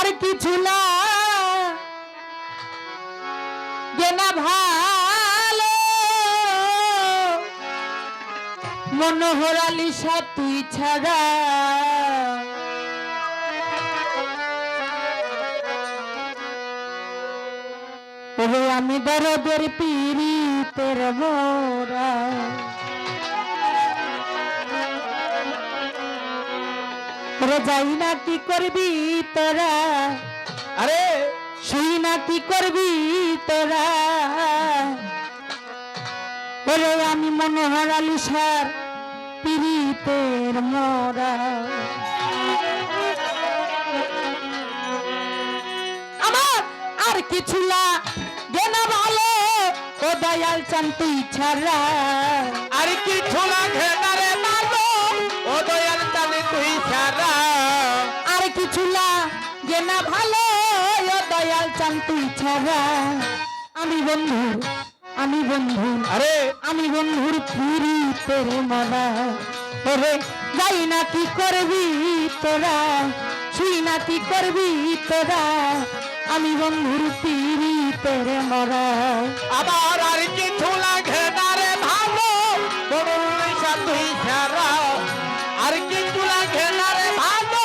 আর কিছু না না ভালো মনোহর আলিশা তুই ছাড়া ওরে আমি দরদের পীড়িতের মোরা ওরে যাই না কি করবি তোরা আরে শুই না কি করবি তোরা ওরে আমি মনোহর আলিশার পীড়িতের মোরা আমার আর কিছু লাগে না ভালো ও দয়াল চান তুই ছাড়া আর কিছু লাগে না রে ভালো ও দয়াল চান তুই ছাড়া আর কিছু লাগে না ভালো ও দয়াল চান তুই ছাড়া আমি বন্ধু আরে আমি বন্ধুর পীড়িতের মরা ওরে যাই না কি করবি তোরা শুই না কি করবি তোরা আমি বন্ধুর পীড়িতের মরা আবার আর কিছু লাগে না রে ভালো বড় তুই ছাড়া আর কিছু লাগে না রে ভালো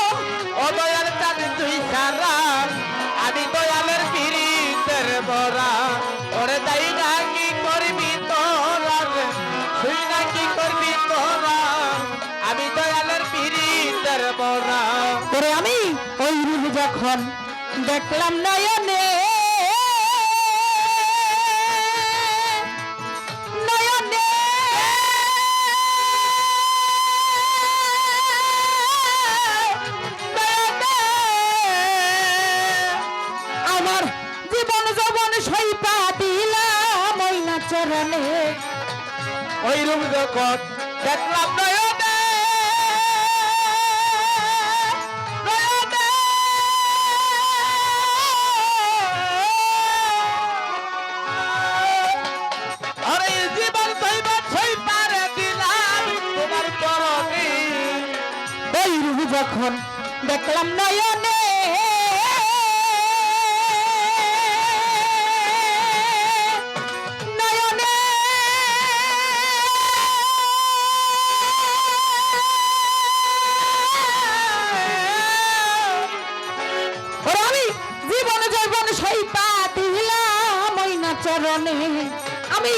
ও দয়াল চান তুই ছাড়া আমি দয়ালের পীড়িতের বরা ওরে তাই না কি করবি তোরা তুই না কি করবি তোরা আমি দয়ালের পীড়িতের বরা ওরে আমি ওই রূপ যখন দেখলাম নয়নে নয়নে আমার জীবন যৌবন সইপা দিলাম ওই না চরণে ওই রূপ যখন দেখলাম নয়নে নয়নে আরে জীবন সই পারে দিলাম তোমার চরণে ওই রূপ যখন দেখলাম নয়নে নয়নে ওরে আমি জীবন যৌবন সইপা দিলাম ওই না চরণে আমি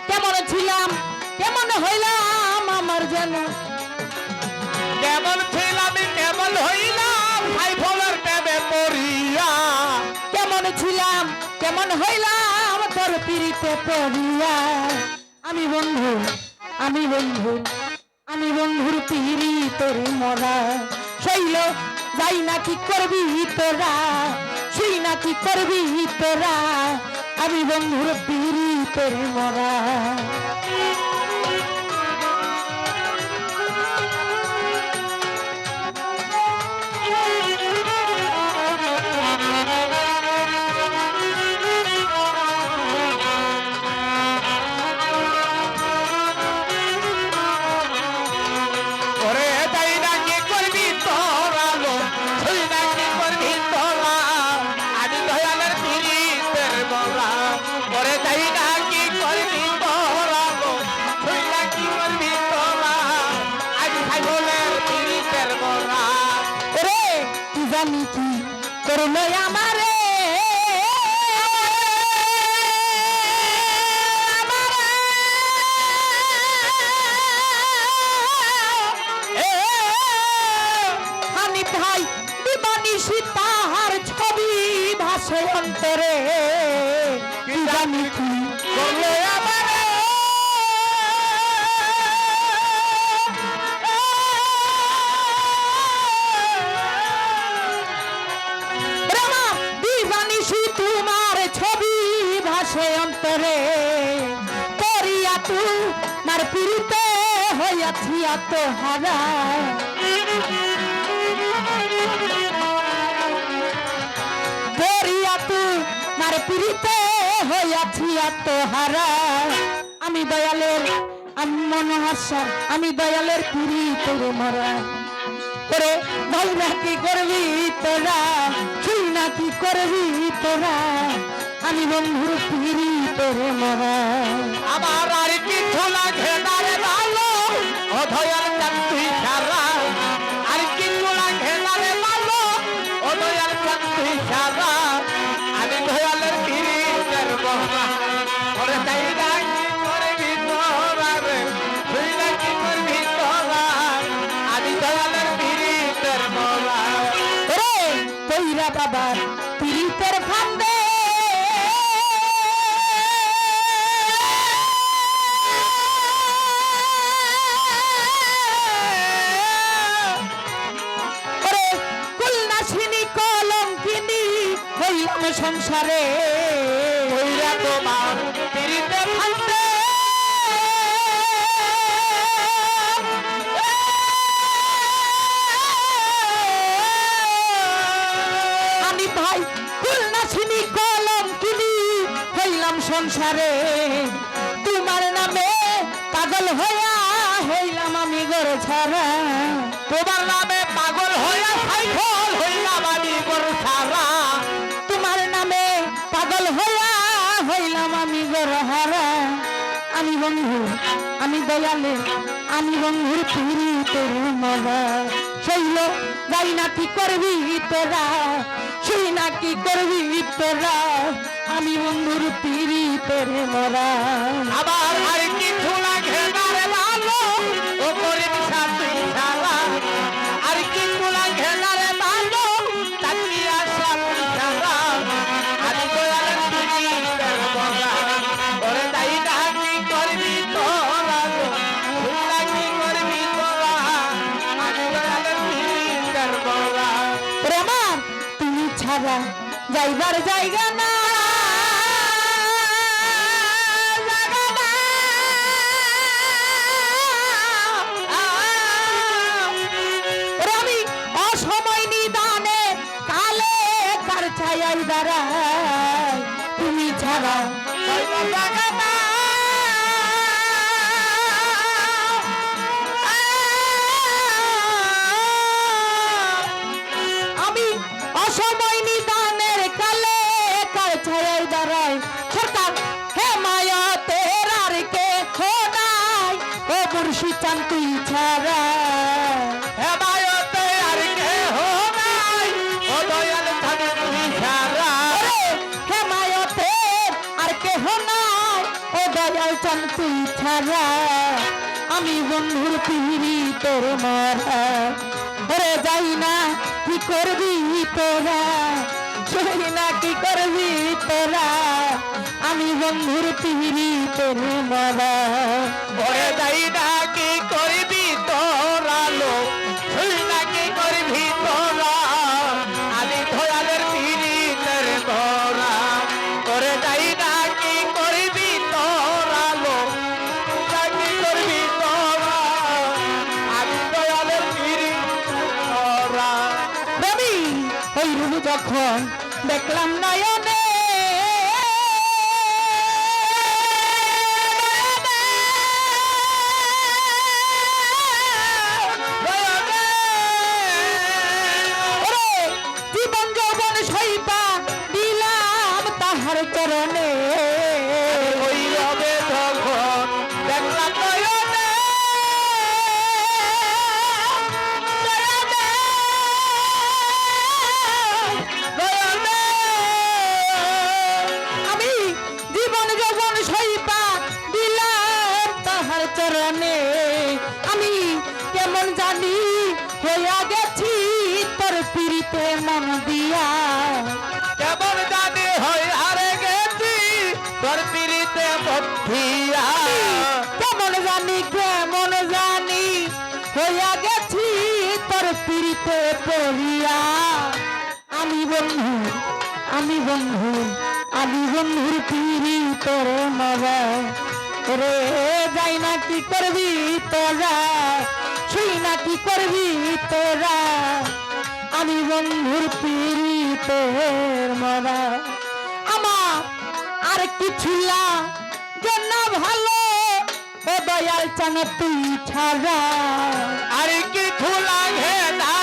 কেমন ছিলাম কেমন হইলাম আমার যেন কেমন ছিলাম কেমন হইলাম ভাই ফলের প্রেমে পড়িয়া কেমন ছিলাম কেমন হইলাম তোর পীড়িতে পড়িয়া আমি বন্ধুর পীড়িতের মরা শৈল যাই না কি করবি তোরা শুই না কি করবি তোরা আমি বন্ধুর পীড়িতের মরা ওরে তাই না কি করবি তোরা লো তুই না কি করবি তোরা আমি দয়ালের পীড়িতের বলা ওরে তাই না কি করবি তোরা লো তুই না কি করবি তোরা আমি ভাই ফলের পীড়িতের বলা রে তুই জানি কি করলো আমারে হানিফ ভাই দিবানিশি তাহার ছবি ভাসে অন্তরে কি জানি কি করলো আমারে রামা দিবানিশি তোমার ছবি ভাসে অন্তরে করিয়া তোমার পীড়িতে হইয়াছি আত্মহারা করিয়া তোমার পীড়িতে হইয়াছি আত্মহারা আমি দয়ালের আমি মনোহার আমি দয়ালের পীড়িতের মরা ওরে ভাই না কি করবি তোরা তুই না কি করবি তোরা আমি বন্ধুর পিড়ি তোরে মারা আমার আর কিছু লাগে না রে ভালো ও দয়াল চাঁদ তুই সারা আর কিছু লাগে না রে ভালো ও দয়াল চাঁদ তুই সারা আমি দয়ালের পীরের বহনা ওরে তাই ডাকি করবি তোরা রে তুই ডাকি করবি তোরা আমি দয়ালের পীরের বহনা ওরে কইরা বাবার পিড়িতের ফান্দে ওরে কুলনাশিনী কলঙ্কিনী হইলাম সংসারে কইরা তোমার পীরের ফান্দে আমি ভাই কুলনাশিনী কলঙ্কিনী হইলাম সংসারে তোমার নামে পাগল হইয়া হইলাম আমি গর ছাড়া তোমার নামে পাগল হইয়া সাইকেল হইলাম আমি গরু সারা তোমার নামে পাগল হইয়া হইলাম আমি গর হারা আমি বন্ধু আমি দয়ালে আমি বন্ধুর পিড়ি তোর মজা শৈল যাই না কি করবি তোরা সেই না কি করবি তোরা আমি বন্ধুর পিড়ি তোর মরা আবার আর কিছু লাগে না রে ভালো ও করে তুই সারা আর কিছু লাগে না রে ভালো তাকিয়া তুই সারা আমি দয়ালের পীরের বলা ওরে তাই ডাকি করবি তোরা তুই ডাকি করবি তোরা আমি দয়ালের পীরের বলা ওরে আমার তুমি ছাড়া যাইবার জায়গা না জায়গা না। ওরে আমি অসময় নিদানে কালে কার ছায়াই দাঁড়াই তুমি ছাড়া যাইবার জায়গা না। আমি অসময় নিদানের কালে কার ছায়াই দাঁড়াই সরকার হে মায়া তেরার কে খোদাই ও মুর্শিদ চান তুই ছাড়া হে বায়তে আর কেহ নাই, ও দয়াল চাঁদ তুই সারা। ওরে হে মায়া তের আর কেহ নাই ও দয়াল চান তুই ছাড়া আমি বন্ধুর পিড়ি তোর মারা ওরে যাই না কি করবি তোরা যাই না কি করবি তোরা আমি বন্ধুর পিড়ি তোর মারা ওরে যাই না কি করবি তোরা লো, তুই না কি করবি তোরা, আমি দয়ালের পীরের বরা। ওরে যাই না কি করবি তোরা লো, তুই না কি করবি তোরা, আমি দয়ালের পীরের বরা। রবি ওই রুলু যখন দেখলাম নয়নে ওরে জীবন যৌবন সইপা দিলাম তাহার চরণে ওই রবে যখন দেখলাম নয়নে, নয়নে, আমি জীবন যৌবন সইপা দিলাম তাহার চরণে আমি কেমন জানি হইয়া গেছি তোর পিড়িতে মন দিয়া কেমন জানি হই হারে গেছি তোর পিড়িতে বধিয়া। কেমন জানি হইয়া গেছি তোর পিড়িতে পড়িয়া আমি বন্ধু আমি বন্ধুর পিড়ি তোর মজা রে যাই না কি করবি তোরা শুই না কি করবি তোরা আমি বন্ধুর পিড়ি তোর মজা আমার আর কিছু লাগে না ভালো ও দয়াল চান তুই ছাড়া আর কিছু লাগে না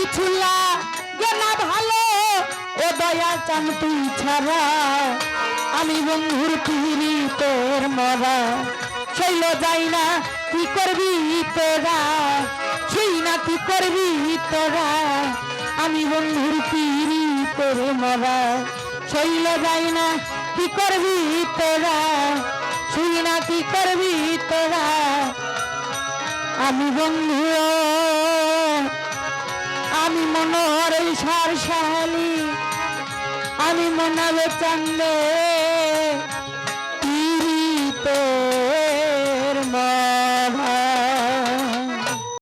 কিছু লাগে না ভালো ও দয়া চান তুই ছাড়া আমি বন্ধুর পিড়ি তোর মরা শৈল যাই না কি করবি তোরা সেই না কি করবি তোরা আমি বন্ধুর পিড়ি তোর মরা শৈল যাই না কি করবি তোরা শুই না কি করবি তোরা আমি বন্ধু আমি মনোহর সারশালী আমি মনাবে চান্দে